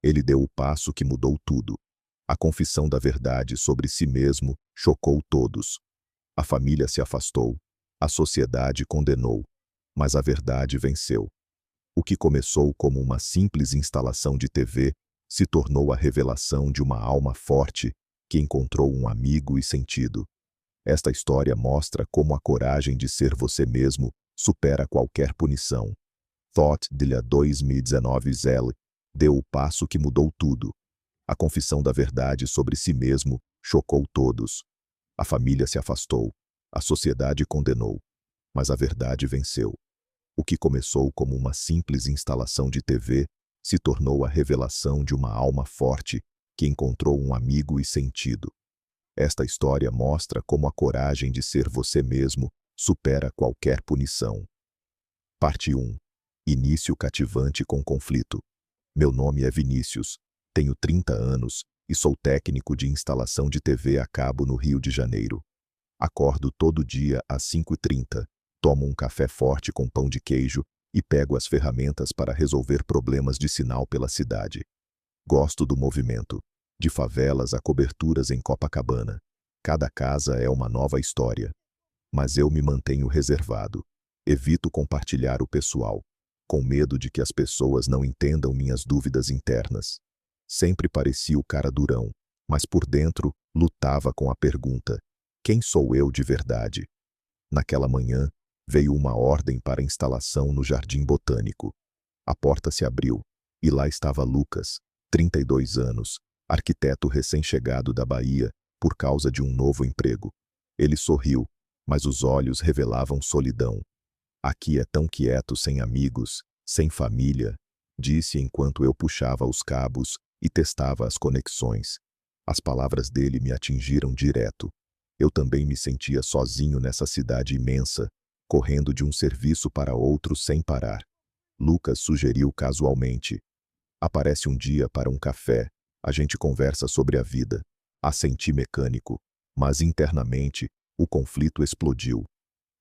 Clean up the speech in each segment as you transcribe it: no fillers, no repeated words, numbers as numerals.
Ele deu o passo que mudou tudo. A confissão da verdade sobre si mesmo chocou todos. A família se afastou. A sociedade condenou. Mas a verdade venceu. O que começou como uma simples instalação de TV se tornou a revelação de uma alma forte que encontrou um amigo e sentido. Esta história mostra como a coragem de ser você mesmo supera qualquer punição. Thought Dilha 2019 Zell deu o passo que mudou tudo. A confissão da verdade sobre si mesmo chocou todos. A família se afastou. A sociedade condenou. Mas a verdade venceu. O que começou como uma simples instalação de TV se tornou a revelação de uma alma forte que encontrou um amigo e sentido. Esta história mostra como a coragem de ser você mesmo supera qualquer punição. Parte 1. Início cativante com conflito. Meu nome é Vinícius, tenho 30 anos e sou técnico de instalação de TV a cabo no Rio de Janeiro. Acordo todo dia às 5h30, tomo um café forte com pão de queijo e pego as ferramentas para resolver problemas de sinal pela cidade. Gosto do movimento, de favelas a coberturas em Copacabana. Cada casa é uma nova história. Mas eu me mantenho reservado. Evito compartilhar o pessoal, com medo de que as pessoas não entendam minhas dúvidas internas. Sempre parecia o cara durão, mas por dentro lutava com a pergunta: quem sou eu de verdade? Naquela manhã, veio uma ordem para instalação no Jardim Botânico. A porta se abriu, e lá estava Lucas, 32 anos, arquiteto recém-chegado da Bahia, por causa de um novo emprego. Ele sorriu, mas os olhos revelavam solidão. Aqui é tão quieto sem amigos, sem família, disse enquanto eu puxava os cabos e testava as conexões. As palavras dele me atingiram direto. Eu também me sentia sozinho nessa cidade imensa, correndo de um serviço para outro sem parar. Lucas sugeriu casualmente: aparece um dia para um café, a gente conversa sobre a vida. Assenti mecânico, mas internamente, o conflito explodiu.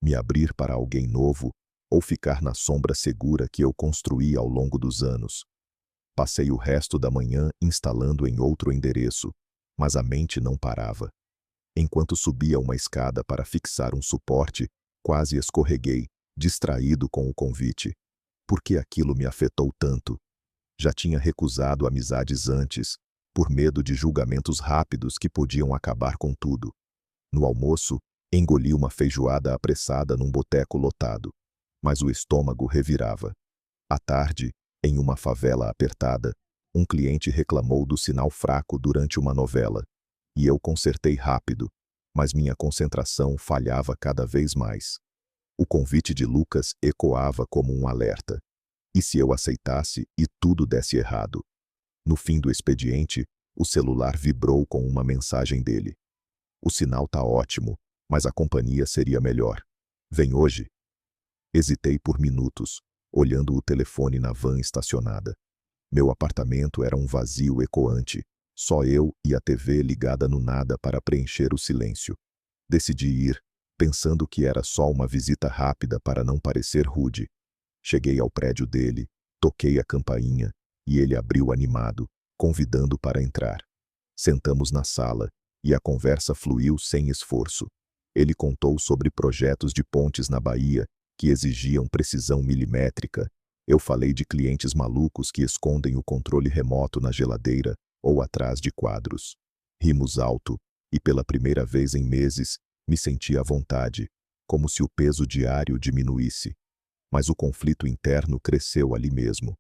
Me abrir para alguém novo, ou ficar na sombra segura que eu construí ao longo dos anos. Passei o resto da manhã instalando em outro endereço, mas a mente não parava. Enquanto subia uma escada para fixar um suporte, quase escorreguei, distraído com o convite. Por que aquilo me afetou tanto? Já tinha recusado amizades antes, por medo de julgamentos rápidos que podiam acabar com tudo. No almoço, engoli uma feijoada apressada num boteco lotado, mas o estômago revirava. À tarde, em uma favela apertada, um cliente reclamou do sinal fraco durante uma novela, e eu consertei rápido, mas minha concentração falhava cada vez mais. O convite de Lucas ecoava como um alerta. E se eu aceitasse e tudo desse errado? No fim do expediente, o celular vibrou com uma mensagem dele. O sinal tá ótimo, mas a companhia seria melhor. Vem hoje? Hesitei por minutos, olhando o telefone na van estacionada. Meu apartamento era um vazio ecoante, só eu e a TV ligada no nada para preencher o silêncio. Decidi ir, pensando que era só uma visita rápida para não parecer rude. Cheguei ao prédio dele, toquei a campainha, e ele abriu animado, convidando para entrar. Sentamos na sala, e a conversa fluiu sem esforço. Ele contou sobre projetos de pontes na Bahia, que exigiam precisão milimétrica. Eu falei de clientes malucos que escondem o controle remoto na geladeira ou atrás de quadros. Rimos alto, e pela primeira vez em meses, me senti à vontade, como se o peso diário diminuísse. Mas o conflito interno cresceu ali mesmo.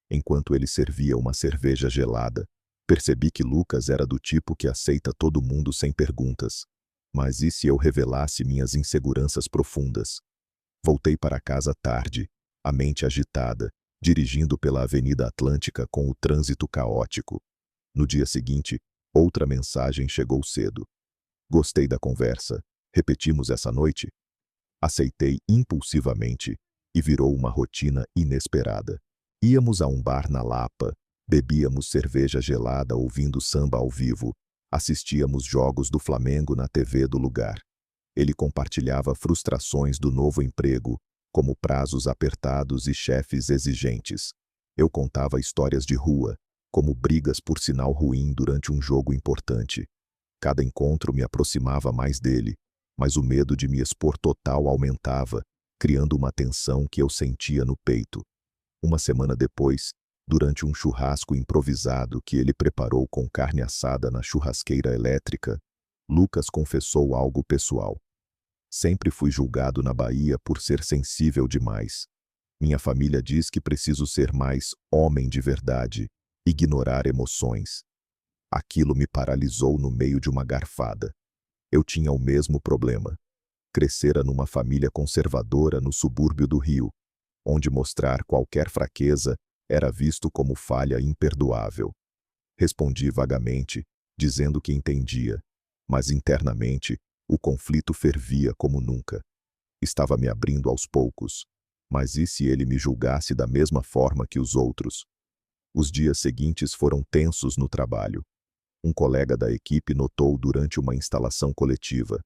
Enquanto ele servia uma cerveja gelada, percebi que Lucas era do tipo que aceita todo mundo sem perguntas. Mas e se eu revelasse minhas inseguranças profundas? Voltei para casa tarde, a mente agitada, dirigindo pela Avenida Atlântica com o trânsito caótico. No dia seguinte, outra mensagem chegou cedo. Gostei da conversa. Repetimos essa noite? Aceitei impulsivamente, e virou uma rotina inesperada. Íamos a um bar na Lapa, bebíamos cerveja gelada ouvindo samba ao vivo, assistíamos jogos do Flamengo na TV do lugar. Ele compartilhava frustrações do novo emprego, como prazos apertados e chefes exigentes. Eu contava histórias de rua, como brigas por sinal ruim durante um jogo importante. Cada encontro me aproximava mais dele, mas o medo de me expor total aumentava, criando uma tensão que eu sentia no peito. Uma semana depois, durante um churrasco improvisado que ele preparou com carne assada na churrasqueira elétrica, Lucas confessou algo pessoal. Sempre fui julgado na Bahia por ser sensível demais. Minha família diz que preciso ser mais homem de verdade, ignorar emoções. Aquilo me paralisou no meio de uma garfada. Eu tinha o mesmo problema. Crescera numa família conservadora no subúrbio do Rio, onde mostrar qualquer fraqueza era visto como falha imperdoável. Respondi vagamente, dizendo que entendia, mas internamente o conflito fervia como nunca. Estava me abrindo aos poucos, mas e se ele me julgasse da mesma forma que os outros? Os dias seguintes foram tensos no trabalho. Um colega da equipe notou durante uma instalação coletiva: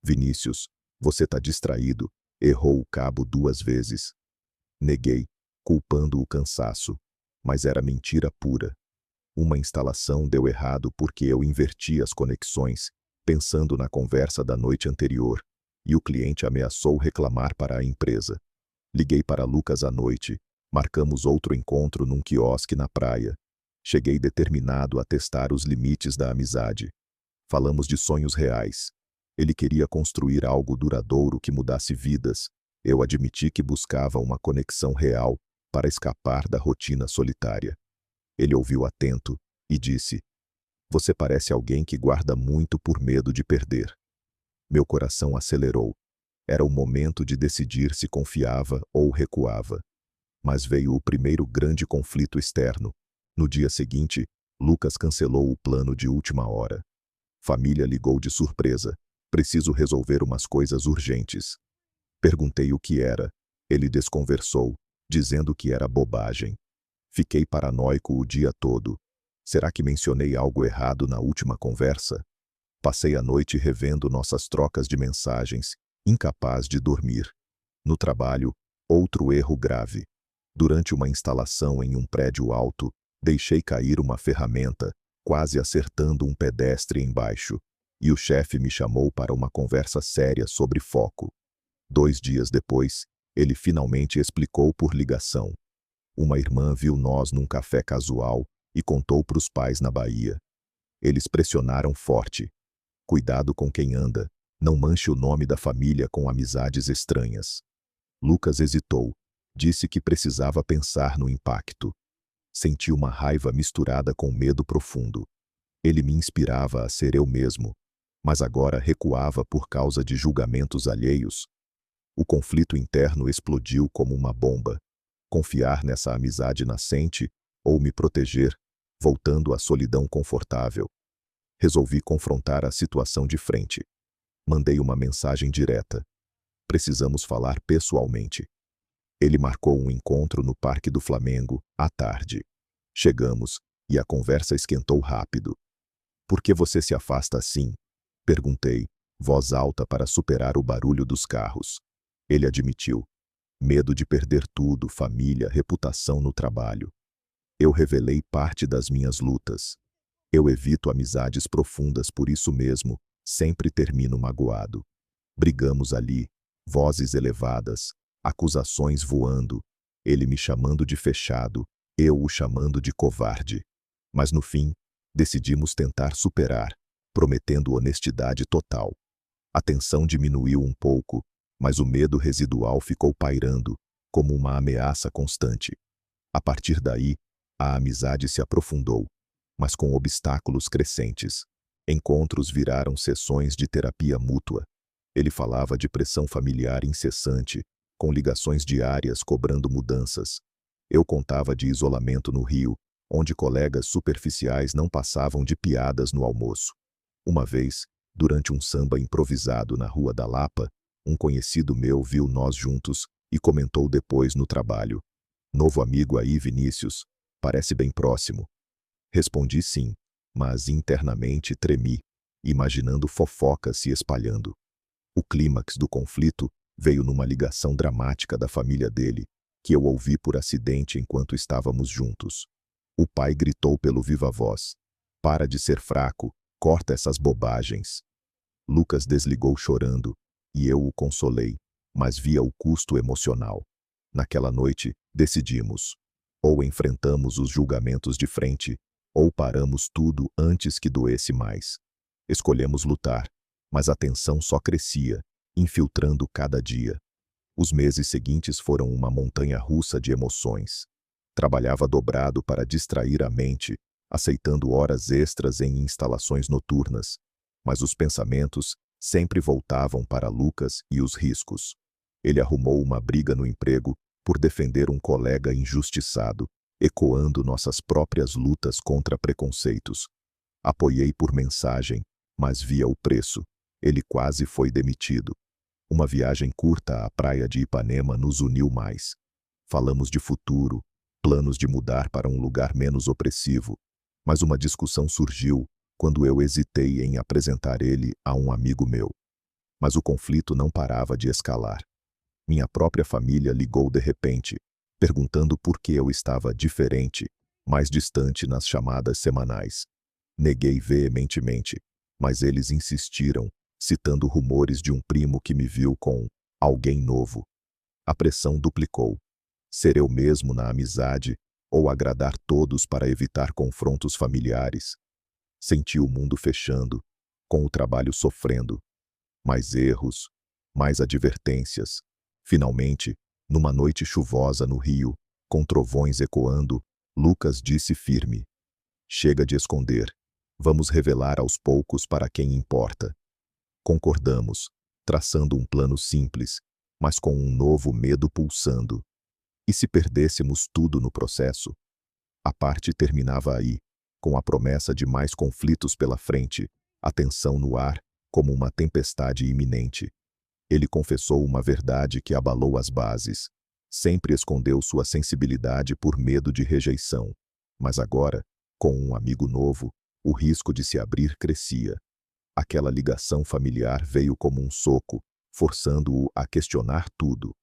Vinícius, você tá distraído, errou o cabo 2 vezes. Neguei, culpando o cansaço, mas era mentira pura. Uma instalação deu errado porque eu inverti as conexões, pensando na conversa da noite anterior, e o cliente ameaçou reclamar para a empresa. Liguei para Lucas à noite, marcamos outro encontro num quiosque na praia. Cheguei determinado a testar os limites da amizade. Falamos de sonhos reais. Ele queria construir algo duradouro que mudasse vidas. Eu admiti que buscava uma conexão real para escapar da rotina solitária. Ele ouviu atento e disse: Você parece alguém que guarda muito por medo de perder. Meu coração acelerou. Era o momento de decidir se confiava ou recuava. Mas veio o primeiro grande conflito externo. No dia seguinte, Lucas cancelou o plano de última hora. Família ligou de surpresa. Preciso resolver umas coisas urgentes. Perguntei o que era. Ele desconversou, dizendo que era bobagem. Fiquei paranoico o dia todo. Será que mencionei algo errado na última conversa? Passei a noite revendo nossas trocas de mensagens, incapaz de dormir. No trabalho, outro erro grave. Durante uma instalação em um prédio alto, deixei cair uma ferramenta, quase acertando um pedestre embaixo, e o chefe me chamou para uma conversa séria sobre foco. 2 dias depois, ele finalmente explicou por ligação. Uma irmã viu nós num café casual e contou para os pais na Bahia. Eles pressionaram forte. Cuidado com quem anda, não manche o nome da família com amizades estranhas. Lucas hesitou, disse que precisava pensar no impacto. Senti uma raiva misturada com medo profundo. Ele me inspirava a ser eu mesmo, mas agora recuava por causa de julgamentos alheios. O conflito interno explodiu como uma bomba. Confiar nessa amizade nascente ou me proteger, voltando à solidão confortável. Resolvi confrontar a situação de frente. Mandei uma mensagem direta. Precisamos falar pessoalmente. Ele marcou um encontro no Parque do Flamengo, à tarde. Chegamos, e a conversa esquentou rápido. Por que você se afasta assim? Perguntei, voz alta para superar o barulho dos carros. Ele admitiu. Medo de perder tudo, família, reputação no trabalho. Eu revelei parte das minhas lutas. Eu evito amizades profundas por isso mesmo, sempre termino magoado. Brigamos ali, vozes elevadas, acusações voando, ele me chamando de fechado, eu o chamando de covarde. Mas no fim, decidimos tentar superar, prometendo honestidade total. A tensão diminuiu um pouco, mas o medo residual ficou pairando, como uma ameaça constante. A partir daí, a amizade se aprofundou, mas com obstáculos crescentes. Encontros viraram sessões de terapia mútua. Ele falava de pressão familiar incessante, com ligações diárias cobrando mudanças. Eu contava de isolamento no Rio, onde colegas superficiais não passavam de piadas no almoço. Uma vez, durante um samba improvisado na Rua da Lapa, um conhecido meu viu nós juntos e comentou depois no trabalho: Novo amigo aí, Vinícius, parece bem próximo. Respondi sim, mas internamente tremi, imaginando fofocas se espalhando. O clímax do conflito veio numa ligação dramática da família dele, que eu ouvi por acidente enquanto estávamos juntos. O pai gritou pelo viva voz. Para de ser fraco, corta essas bobagens. Lucas desligou chorando, e eu o consolei, mas via o custo emocional. Naquela noite, decidimos. Ou enfrentamos os julgamentos de frente, ou paramos tudo antes que doesse mais. Escolhemos lutar, mas a tensão só crescia, infiltrando cada dia. Os meses seguintes foram uma montanha-russa de emoções. Trabalhava dobrado para distrair a mente, aceitando horas extras em instalações noturnas, mas os pensamentos sempre voltavam para Lucas e os riscos. Ele arrumou uma briga no emprego por defender um colega injustiçado, ecoando nossas próprias lutas contra preconceitos. Apoiei por mensagem, mas via o preço. Ele quase foi demitido. Uma viagem curta à praia de Ipanema nos uniu mais. Falamos de futuro, planos de mudar para um lugar menos opressivo, mas uma discussão surgiu quando eu hesitei em apresentar ele a um amigo meu. Mas o conflito não parava de escalar. Minha própria família ligou de repente, perguntando por que eu estava diferente, mais distante nas chamadas semanais. Neguei veementemente, mas eles insistiram, citando rumores de um primo que me viu com alguém novo. A pressão duplicou. Ser eu mesmo na amizade ou agradar todos para evitar confrontos familiares. Senti o mundo fechando, com o trabalho sofrendo. Mais erros, mais advertências. Finalmente, numa noite chuvosa no Rio, com trovões ecoando, Lucas disse firme: chega de esconder. Vamos revelar aos poucos para quem importa. Concordamos, traçando um plano simples, mas com um novo medo pulsando. E se perdêssemos tudo no processo? A parte terminava aí, com a promessa de mais conflitos pela frente, a tensão no ar, como uma tempestade iminente. Ele confessou uma verdade que abalou as bases. Sempre escondeu sua sensibilidade por medo de rejeição. Mas agora, com um amigo novo, o risco de se abrir crescia. Aquela ligação familiar veio como um soco, forçando-o a questionar tudo.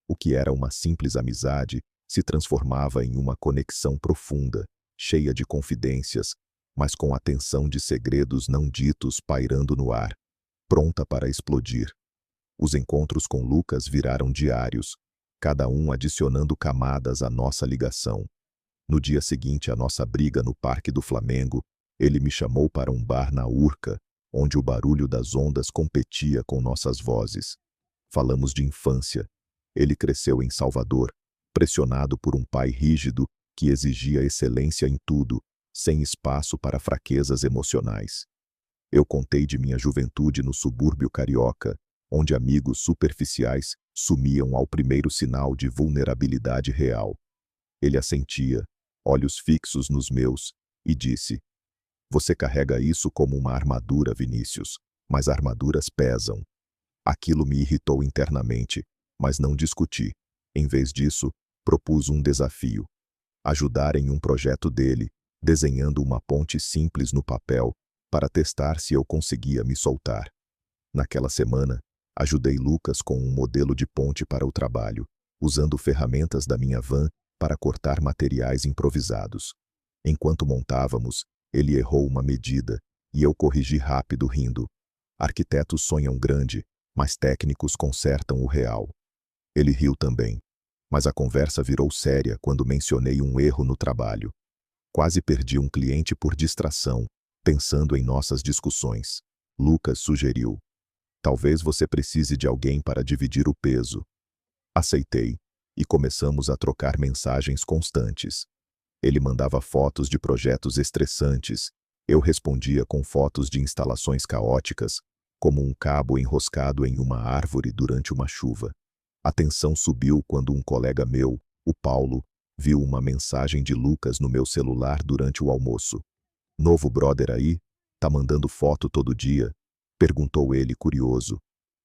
O que era uma simples amizade se transformava em uma conexão profunda, cheia de confidências, mas com a tensão de segredos não ditos pairando no ar, pronta para explodir. Os encontros com Lucas viraram diários, cada um adicionando camadas à nossa ligação. No dia seguinte à nossa briga no Parque do Flamengo, ele me chamou para um bar na Urca, onde o barulho das ondas competia com nossas vozes. Falamos de infância. Ele cresceu em Salvador, pressionado por um pai rígido que exigia excelência em tudo, sem espaço para fraquezas emocionais. Eu contei de minha juventude no subúrbio carioca, onde amigos superficiais sumiam ao primeiro sinal de vulnerabilidade real. Ele assentia, olhos fixos nos meus, e disse: você carrega isso como uma armadura, Vinícius, mas armaduras pesam. Aquilo me irritou internamente, mas não discuti. Em vez disso, propus um desafio. Ajudar em um projeto dele, desenhando uma ponte simples no papel, para testar se eu conseguia me soltar. Naquela semana, ajudei Lucas com um modelo de ponte para o trabalho, usando ferramentas da minha van para cortar materiais improvisados. Enquanto montávamos, ele errou uma medida, e eu corrigi rápido rindo. Arquitetos sonham grande, mas técnicos consertam o real. Ele riu também, mas a conversa virou séria quando mencionei um erro no trabalho. Quase perdi um cliente por distração, pensando em nossas discussões. Lucas sugeriu: talvez você precise de alguém para dividir o peso. Aceitei, e começamos a trocar mensagens constantes. Ele mandava fotos de projetos estressantes, eu respondia com fotos de instalações caóticas, como um cabo enroscado em uma árvore durante uma chuva. A tensão subiu quando um colega meu, o Paulo, viu uma mensagem de Lucas no meu celular durante o almoço. Novo brother aí? Tá mandando foto todo dia? Perguntou ele curioso.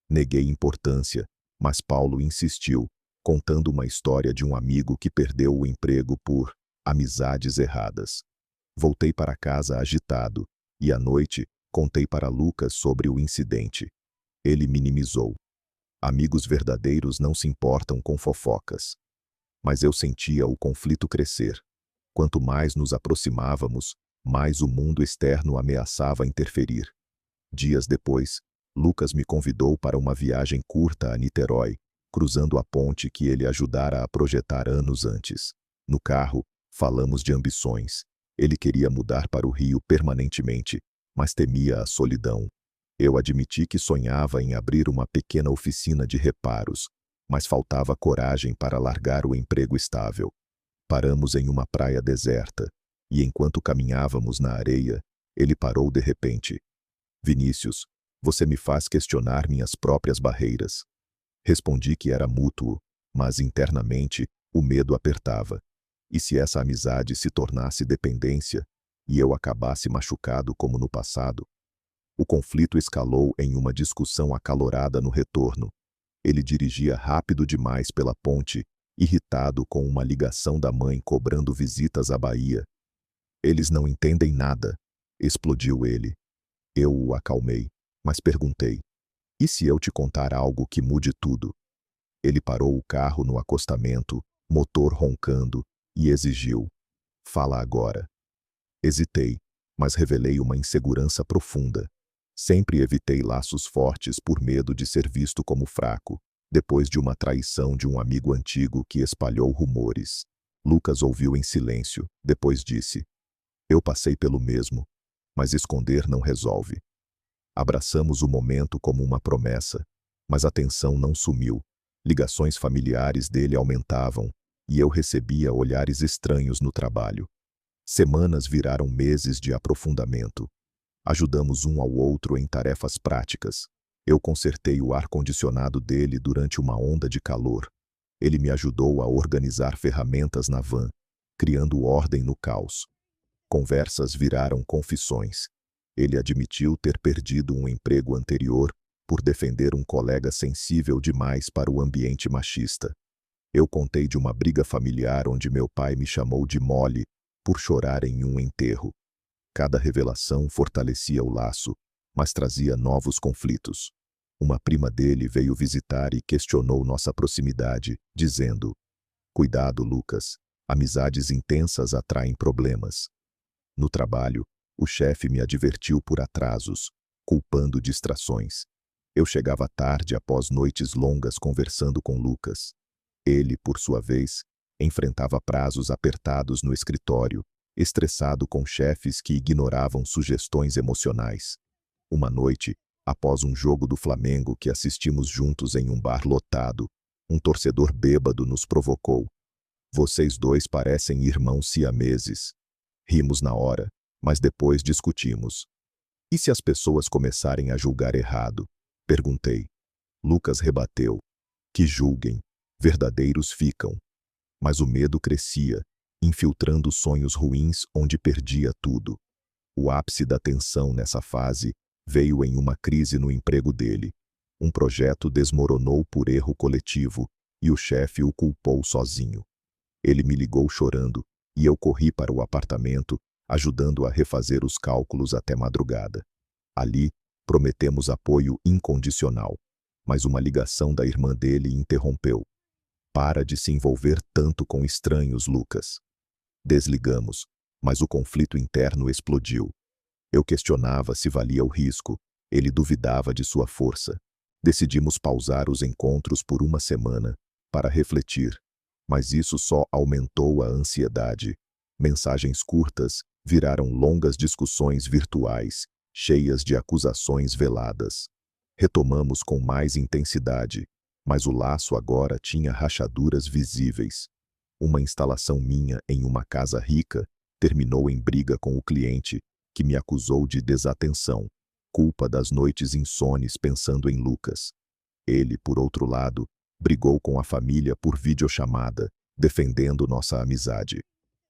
Neguei importância, mas Paulo insistiu, contando uma história de um amigo que perdeu o emprego por amizades erradas. Voltei para casa agitado, e à noite, contei para Lucas sobre o incidente. Ele minimizou. Amigos verdadeiros não se importam com fofocas. Mas eu sentia o conflito crescer. Quanto mais nos aproximávamos, mais o mundo externo ameaçava interferir. Dias depois, Lucas me convidou para uma viagem curta a Niterói, cruzando a ponte que ele ajudara a projetar anos antes. No carro, falamos de ambições. Ele queria mudar para o Rio permanentemente, mas temia a solidão. Eu admiti que sonhava em abrir uma pequena oficina de reparos, mas faltava coragem para largar o emprego estável. Paramos em uma praia deserta, e enquanto caminhávamos na areia, ele parou de repente. Vinícius, você me faz questionar minhas próprias barreiras. Respondi que era mútuo, mas internamente o medo apertava. E se essa amizade se tornasse dependência, e eu acabasse machucado como no passado? O conflito escalou em uma discussão acalorada no retorno. Ele dirigia rápido demais pela ponte, irritado com uma ligação da mãe cobrando visitas à Bahia. Eles não entendem nada, explodiu ele. Eu o acalmei, mas perguntei: e se eu te contar algo que mude tudo? Ele parou o carro no acostamento, motor roncando, e exigiu: fala agora. Hesitei, mas revelei uma insegurança profunda. Sempre evitei laços fortes por medo de ser visto como fraco, depois de uma traição de um amigo antigo que espalhou rumores. Lucas ouviu em silêncio, depois disse: eu passei pelo mesmo, mas esconder não resolve. Abraçamos o momento como uma promessa, mas a tensão não sumiu. Ligações familiares dele aumentavam, e eu recebia olhares estranhos no trabalho. Semanas viraram meses de aprofundamento. Ajudamos um ao outro em tarefas práticas. Eu consertei o ar-condicionado dele durante uma onda de calor. Ele me ajudou a organizar ferramentas na van, criando ordem no caos. Conversas viraram confissões. Ele admitiu ter perdido um emprego anterior por defender um colega sensível demais para o ambiente machista. Eu contei de uma briga familiar onde meu pai me chamou de mole por chorar em um enterro. Cada revelação fortalecia o laço, mas trazia novos conflitos. Uma prima dele veio visitar e questionou nossa proximidade, dizendo: cuidado, Lucas, amizades intensas atraem problemas. No trabalho, o chefe me advertiu por atrasos, culpando distrações. Eu chegava tarde após noites longas conversando com Lucas. Ele, por sua vez, enfrentava prazos apertados no escritório, estressado com chefes que ignoravam sugestões emocionais. Uma noite, após um jogo do Flamengo que assistimos juntos em um bar lotado, um torcedor bêbado nos provocou: vocês dois parecem irmãos siameses. Rimos na hora, mas depois discutimos. E se as pessoas começarem a julgar errado? Perguntei. Lucas rebateu: que julguem, verdadeiros ficam. Mas o medo crescia, infiltrando sonhos ruins onde perdia tudo. O ápice da tensão nessa fase veio em uma crise no emprego dele. Um projeto desmoronou por erro coletivo e o chefe o culpou sozinho. Ele me ligou chorando e eu corri para o apartamento, ajudando a refazer os cálculos até madrugada. Ali, prometemos apoio incondicional, mas uma ligação da irmã dele interrompeu. Para de se envolver tanto com estranhos, Lucas. Desligamos, mas o conflito interno explodiu. Eu questionava se valia o risco, ele duvidava de sua força. Decidimos pausar os encontros por uma semana, para refletir, mas isso só aumentou a ansiedade. Mensagens curtas viraram longas discussões virtuais, cheias de acusações veladas. Retomamos com mais intensidade, mas o laço agora tinha rachaduras visíveis. Uma instalação minha em uma casa rica terminou em briga com o cliente, que me acusou de desatenção, culpa das noites insones pensando em Lucas. Ele, por outro lado, brigou com a família por videochamada, defendendo nossa amizade.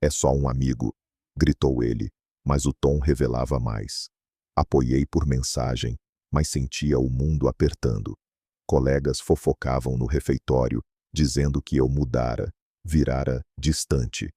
É só um amigo, gritou ele, mas o tom revelava mais. Apoiei por mensagem, mas sentia o mundo apertando. Colegas fofocavam no refeitório, dizendo que eu mudara, virara distante.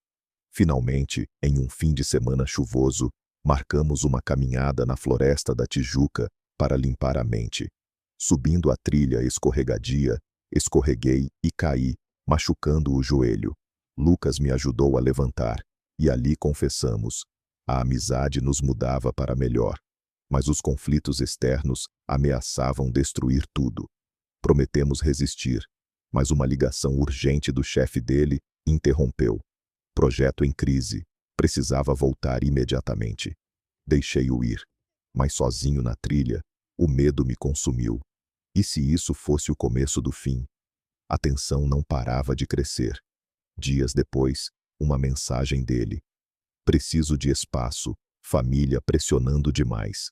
Finalmente, em um fim de semana chuvoso, marcamos uma caminhada na floresta da Tijuca para limpar a mente. Subindo a trilha escorregadia, escorreguei e caí, machucando o joelho. Lucas me ajudou a levantar, E ali confessamos. A amizade nos mudava para melhor, mas os conflitos externos ameaçavam destruir tudo. Prometemos resistir, mas uma ligação urgente do chefe dele interrompeu. Projeto em crise. Precisava voltar imediatamente. Deixei-o ir, mas sozinho na trilha, o medo me consumiu. E se isso fosse o começo do fim? A tensão não parava de crescer. Dias depois, uma mensagem dele. Preciso de espaço, família pressionando demais.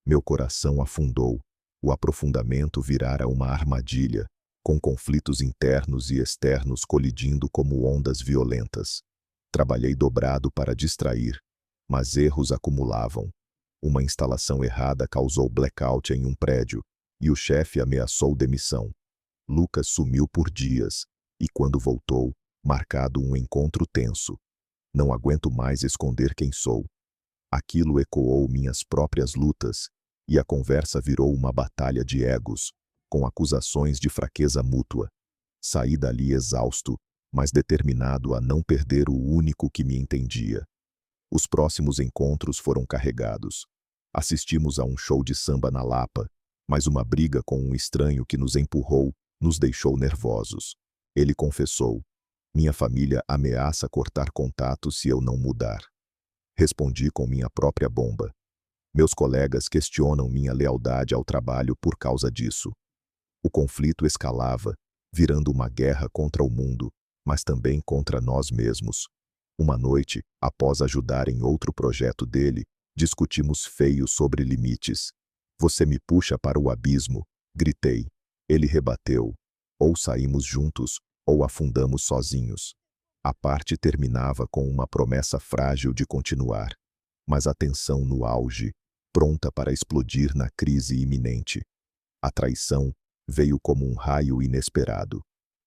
Meu coração afundou. O aprofundamento virara uma armadilha, com conflitos internos e externos colidindo como ondas violentas. Trabalhei dobrado para distrair, mas erros acumulavam. Uma instalação errada causou blackout em um prédio, e o chefe ameaçou demissão. Lucas sumiu por dias, e quando voltou, marcado um encontro tenso. Não aguento mais esconder quem sou. Aquilo ecoou minhas próprias lutas, e a conversa virou uma batalha de egos, com acusações de fraqueza mútua. Saí dali exausto, mas determinado a não perder o único que me entendia. Os próximos encontros foram carregados. Assistimos a um show de samba na Lapa, mas uma briga com um estranho que nos empurrou nos deixou nervosos. Ele confessou: minha família ameaça cortar contato se eu não mudar. Respondi com minha própria bomba. Meus colegas questionam minha lealdade ao trabalho por causa disso. O conflito escalava, virando uma guerra contra o mundo, mas também contra nós mesmos. Uma noite, após ajudar em outro projeto dele, discutimos feio sobre limites. Você me puxa para o abismo, gritei. Ele rebateu. Ou saímos juntos, ou afundamos sozinhos. A parte terminava com uma promessa frágil de continuar, mas a tensão no auge, pronta para explodir na crise iminente. A traição veio como um raio inesperado.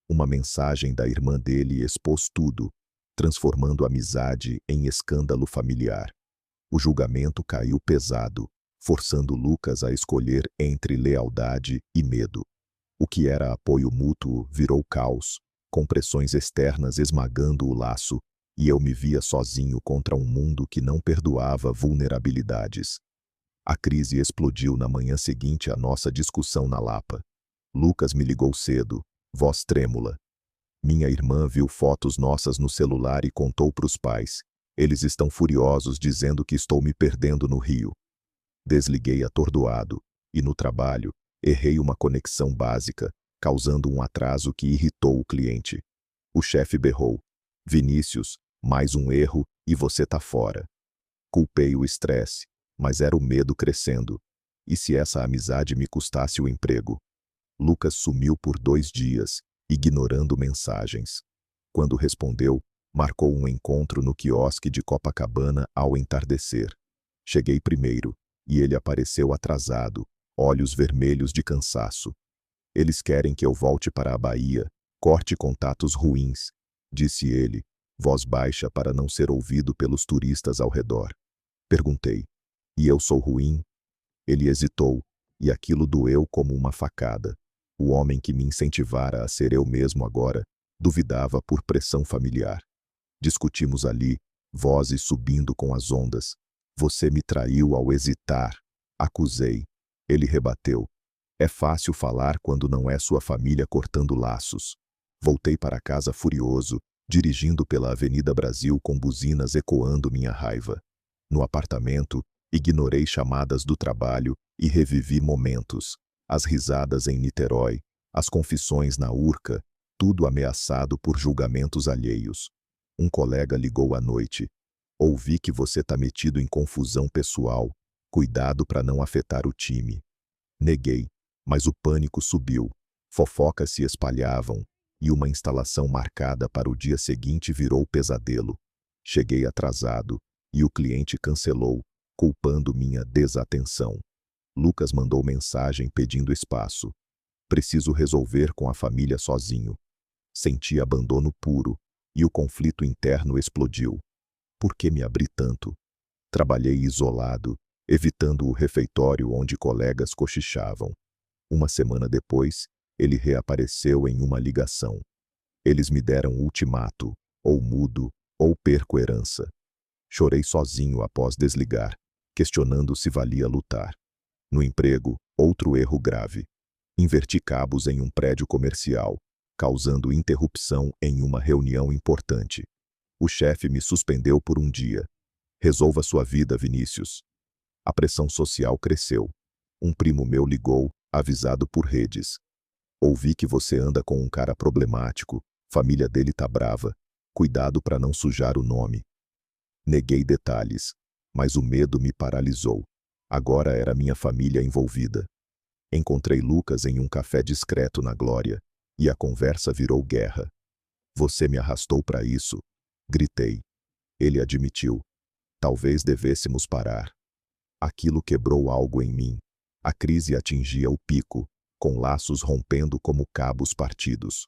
Uma mensagem da irmã dele expôs tudo, transformando a amizade em escândalo familiar. O julgamento caiu pesado, forçando Lucas a escolher entre lealdade e medo. O que era apoio mútuo virou caos, com pressões externas esmagando o laço, e eu me via sozinho contra um mundo que não perdoava vulnerabilidades. A crise explodiu na manhã seguinte à nossa discussão na Lapa. Lucas me ligou cedo, voz trêmula. Minha irmã viu fotos nossas no celular e contou para os pais. Eles estão furiosos dizendo que estou me perdendo no Rio. Desliguei atordoado, e no trabalho, errei uma conexão básica, causando um atraso que irritou o cliente. O chefe berrou: Vinícius, mais um erro e você tá fora. Culpei o estresse, mas era o medo crescendo. E se essa amizade me custasse o emprego? Lucas sumiu por 2 dias, ignorando mensagens. Quando respondeu, marcou um encontro no quiosque de Copacabana ao entardecer. Cheguei primeiro, e ele apareceu atrasado, olhos vermelhos de cansaço. Eles querem que eu volte para a Bahia, corte contatos ruins, disse ele, voz baixa para não ser ouvido pelos turistas ao redor. Perguntei: e eu sou ruim? Ele hesitou, e aquilo doeu como uma facada. O homem que me incentivara a ser eu mesmo agora, duvidava por pressão familiar. Discutimos ali, vozes subindo com as ondas. Você me traiu ao hesitar, acusei. Ele rebateu: é fácil falar quando não é sua família cortando laços. Voltei para casa furioso, dirigindo pela Avenida Brasil com buzinas ecoando minha raiva. No apartamento, ignorei chamadas do trabalho e revivi momentos. As risadas em Niterói, as confissões na Urca, tudo ameaçado por julgamentos alheios. Um colega ligou à noite. Ouvi que você tá metido em confusão pessoal. Cuidado para não afetar o time. Neguei, mas o pânico subiu. Fofocas se espalhavam, e uma instalação marcada para o dia seguinte virou pesadelo. Cheguei atrasado, e o cliente cancelou, culpando minha desatenção. Lucas mandou mensagem pedindo espaço. Preciso resolver com a família sozinho. Senti abandono puro, e o conflito interno explodiu. Por que me abri tanto? Trabalhei isolado, evitando o refeitório onde colegas cochichavam. Uma semana depois, ele reapareceu em uma ligação. Eles me deram ultimato: ou mudo, ou perco herança. Chorei sozinho após desligar, questionando se valia lutar. No emprego, outro erro grave. Inverti cabos em um prédio comercial, causando interrupção em uma reunião importante. O chefe me suspendeu por um dia. Resolva sua vida, Vinícius. A pressão social cresceu. Um primo meu ligou, avisado por redes. Ouvi que você anda com um cara problemático, família dele tá brava. Cuidado para não sujar o nome. Neguei detalhes, mas o medo me paralisou. Agora era minha família envolvida. Encontrei Lucas em um café discreto na Glória, e a conversa virou guerra. Você me arrastou para isso, gritei. Ele admitiu. Talvez devêssemos parar. Aquilo quebrou algo em mim. A crise atingia o pico, com laços rompendo como cabos partidos.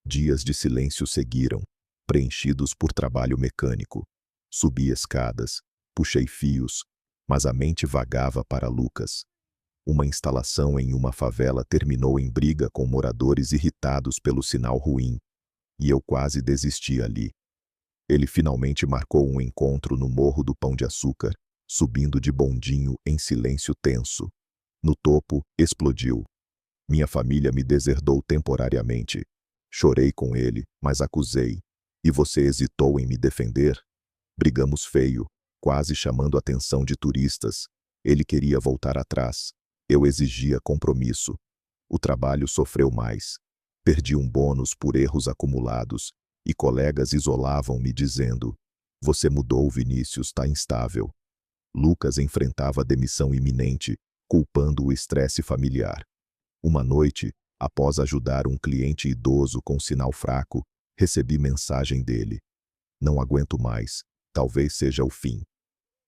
Dias de silêncio seguiram, preenchidos por trabalho mecânico. Subi escadas, puxei fios, mas a mente vagava para Lucas. Uma instalação em uma favela terminou em briga com moradores irritados pelo sinal ruim, e eu quase desisti ali. Ele finalmente marcou um encontro no Morro do Pão de Açúcar, subindo de bondinho em silêncio tenso. No topo, explodiu. Minha família me deserdou temporariamente. Chorei com ele, mas acusei. E você hesitou em me defender? Brigamos feio, quase chamando a atenção de turistas. Ele queria voltar atrás. Eu exigia compromisso. O trabalho sofreu mais. Perdi um bônus por erros acumulados, e colegas isolavam-me dizendo: você mudou, Vinícius, tá instável. Lucas enfrentava demissão iminente, culpando o estresse familiar. Uma noite, após ajudar um cliente idoso com sinal fraco, recebi mensagem dele. Não aguento mais, talvez seja o fim.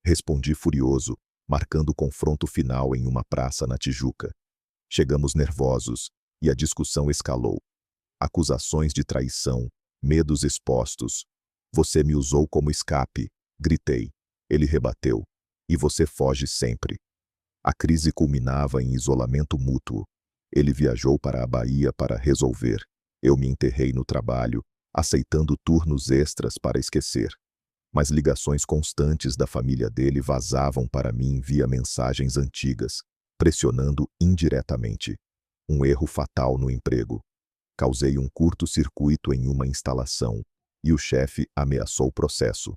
Respondi furioso, marcando o confronto final em uma praça na Tijuca. Chegamos nervosos, e a discussão escalou. Acusações de traição, medos expostos. Você me usou como escape, gritei. Ele rebateu. E você foge sempre. A crise culminava em isolamento mútuo. Ele viajou para a Bahia para resolver. Eu me enterrei no trabalho, aceitando turnos extras para esquecer. Mas ligações constantes da família dele vazavam para mim via mensagens antigas, pressionando indiretamente. Um erro fatal no emprego. Causei um curto-circuito em uma instalação, e o chefe ameaçou o processo.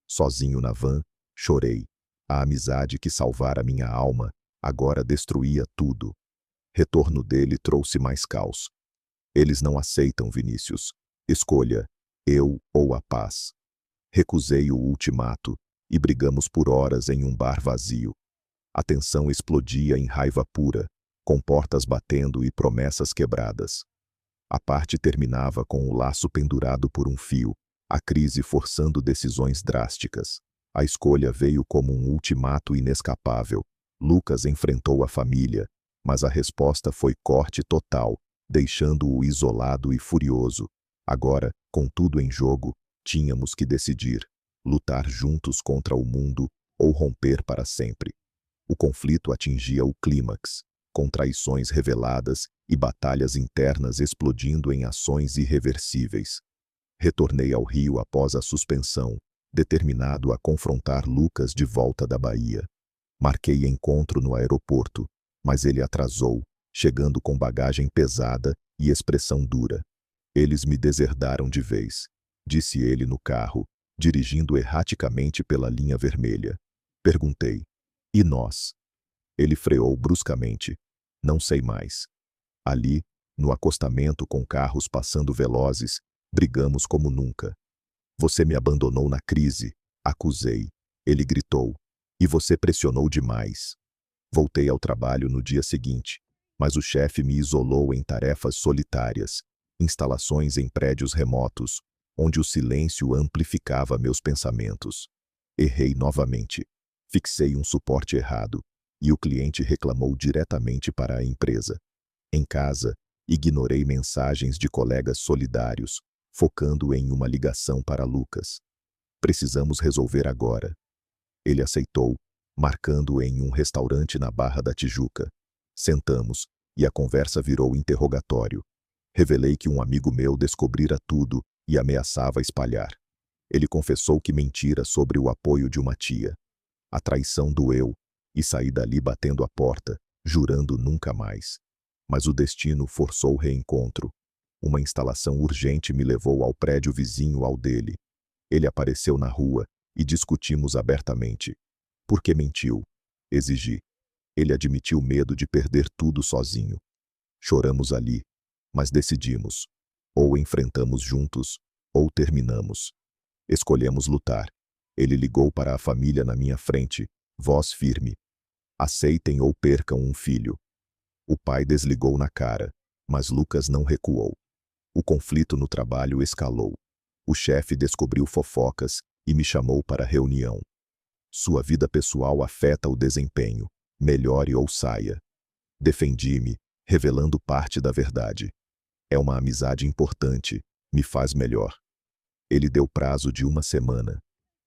Sozinho na van, chorei. A amizade que salvara minha alma, agora destruía tudo. Retorno dele trouxe mais caos. Eles não aceitam, Vinícius. Escolha, eu ou a paz. Recusei o ultimato, e brigamos por horas em um bar vazio. A tensão explodia em raiva pura, com portas batendo e promessas quebradas. A parte terminava com o laço pendurado por um fio, a crise forçando decisões drásticas. A escolha veio como um ultimato inescapável. Lucas enfrentou a família, mas a resposta foi corte total, deixando-o isolado e furioso. Agora, com tudo em jogo, tínhamos que decidir: lutar juntos contra o mundo ou romper para sempre. O conflito atingia o clímax, com traições reveladas e batalhas internas explodindo em ações irreversíveis. Retornei ao Rio após a suspensão, determinado a confrontar Lucas de volta da Bahia. Marquei encontro no aeroporto, mas ele atrasou, chegando com bagagem pesada e expressão dura. Eles me deserdaram de vez, disse ele no carro, dirigindo erraticamente pela linha vermelha. Perguntei: e nós? Ele freou bruscamente. Não sei mais. Ali, no acostamento com carros passando velozes, brigamos como nunca. Você me abandonou na crise, acusei. Ele gritou. E você pressionou demais. Voltei ao trabalho no dia seguinte, mas o chefe me isolou em tarefas solitárias, instalações em prédios remotos, onde o silêncio amplificava meus pensamentos. Errei novamente. Fixei um suporte errado, e o cliente reclamou diretamente para a empresa. Em casa, ignorei mensagens de colegas solidários, focando em uma ligação para Lucas. Precisamos resolver agora. Ele aceitou, marcando em um restaurante na Barra da Tijuca. Sentamos, e a conversa virou interrogatório. Revelei que um amigo meu descobrira tudo e ameaçava espalhar. Ele confessou que mentira sobre o apoio de uma tia. A traição doeu, e saí dali batendo a porta, jurando nunca mais. Mas o destino forçou o reencontro. Uma instalação urgente me levou ao prédio vizinho ao dele. Ele apareceu na rua, e discutimos abertamente. Por que mentiu? Exigi. Ele admitiu medo de perder tudo sozinho. Choramos ali, mas decidimos. Ou enfrentamos juntos, ou terminamos. Escolhemos lutar. Ele ligou para a família na minha frente, voz firme. Aceitem ou percam um filho. O pai desligou na cara, mas Lucas não recuou. O conflito no trabalho escalou. O chefe descobriu fofocas e me chamou para reunião. Sua vida pessoal afeta o desempenho. Melhore ou saia. Defendi-me, revelando parte da verdade. É uma amizade importante, me faz melhor. Ele deu prazo de 1 semana.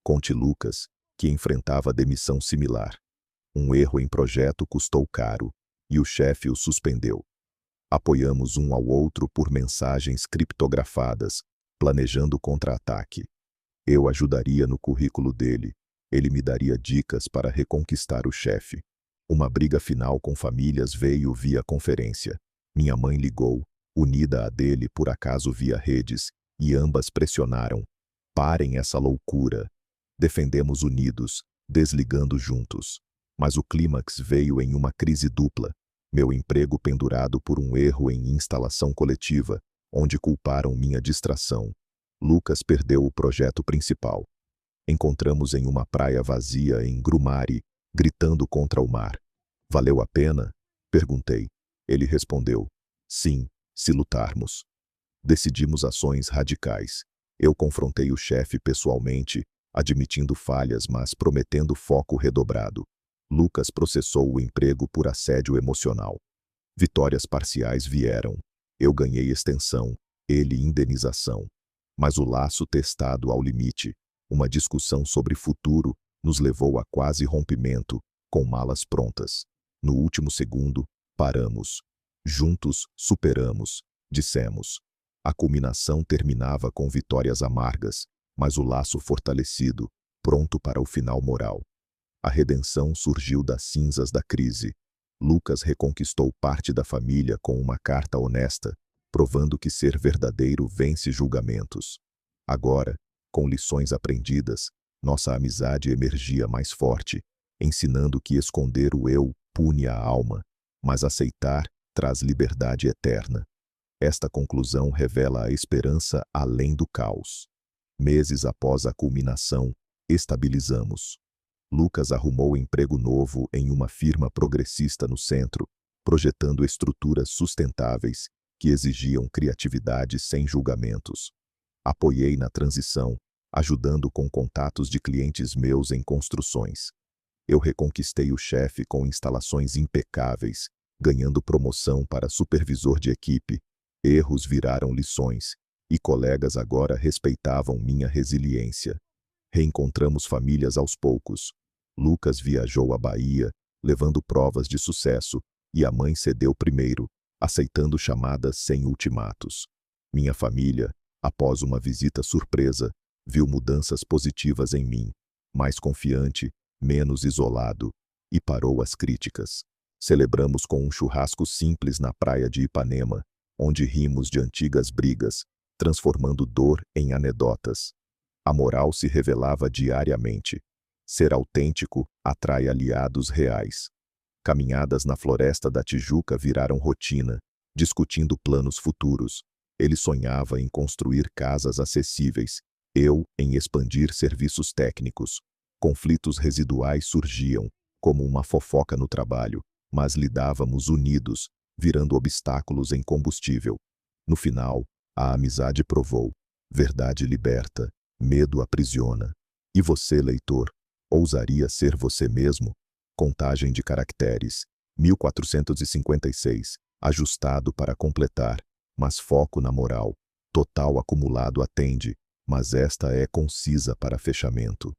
Conte Lucas, que enfrentava demissão similar. Um erro em projeto custou caro, e o chefe o suspendeu. Apoiamos um ao outro por mensagens criptografadas, planejando contra-ataque. Eu ajudaria no currículo dele, ele me daria dicas para reconquistar o chefe. Uma briga final com famílias veio via conferência. Minha mãe ligou, unida à dele por acaso via redes, e ambas pressionaram. Parem essa loucura. Defendemos unidos, desligando juntos. Mas o clímax veio em uma crise dupla. Meu emprego pendurado por um erro em instalação coletiva, onde culparam minha distração. Lucas perdeu o projeto principal. Encontramos em uma praia vazia em Grumari, gritando contra o mar. Valeu a pena? Perguntei. Ele respondeu. Sim, se lutarmos. Decidimos ações radicais. Eu confrontei o chefe pessoalmente, admitindo falhas, mas prometendo foco redobrado. Lucas processou o emprego por assédio emocional. Vitórias parciais vieram. Eu ganhei extensão, ele indenização. Mas o laço testado ao limite, uma discussão sobre futuro, nos levou a quase rompimento, com malas prontas. No último segundo, paramos. Juntos, superamos, dissemos. A culminação terminava com vitórias amargas, mas o laço fortalecido, pronto para o final moral. A redenção surgiu das cinzas da crise. Lucas reconquistou parte da família com uma carta honesta, provando que ser verdadeiro vence julgamentos. Agora, com lições aprendidas, nossa amizade emergia mais forte, ensinando que esconder o eu pune a alma, mas aceitar traz liberdade eterna. Esta conclusão revela a esperança além do caos. Meses após a culminação, estabilizamos. Lucas arrumou emprego novo em uma firma progressista no centro, projetando estruturas sustentáveis que exigiam criatividade sem julgamentos. Apoiei na transição, ajudando com contatos de clientes meus em construções. Eu reconquistei o chefe com instalações impecáveis, ganhando promoção para supervisor de equipe. Erros viraram lições, e colegas agora respeitavam minha resiliência. Reencontramos famílias aos poucos. Lucas viajou à Bahia, levando provas de sucesso, e a mãe cedeu primeiro, aceitando chamadas sem ultimatos. Minha família, após uma visita surpresa, viu mudanças positivas em mim, mais confiante, menos isolado, e parou as críticas. Celebramos com um churrasco simples na praia de Ipanema, onde rimos de antigas brigas, transformando dor em anedotas. A moral se revelava diariamente. Ser autêntico atrai aliados reais. Caminhadas na floresta da Tijuca viraram rotina, discutindo planos futuros. Ele sonhava em construir casas acessíveis, eu em expandir serviços técnicos. Conflitos residuais surgiam, como uma fofoca no trabalho, mas lidávamos unidos, virando obstáculos em combustível. No final, a amizade provou. Verdade liberta, medo aprisiona. E você, leitor, ousaria ser você mesmo? Contagem de caracteres, 1456, ajustado para completar, mas foco na moral. Total acumulado atende, mas esta é concisa para fechamento.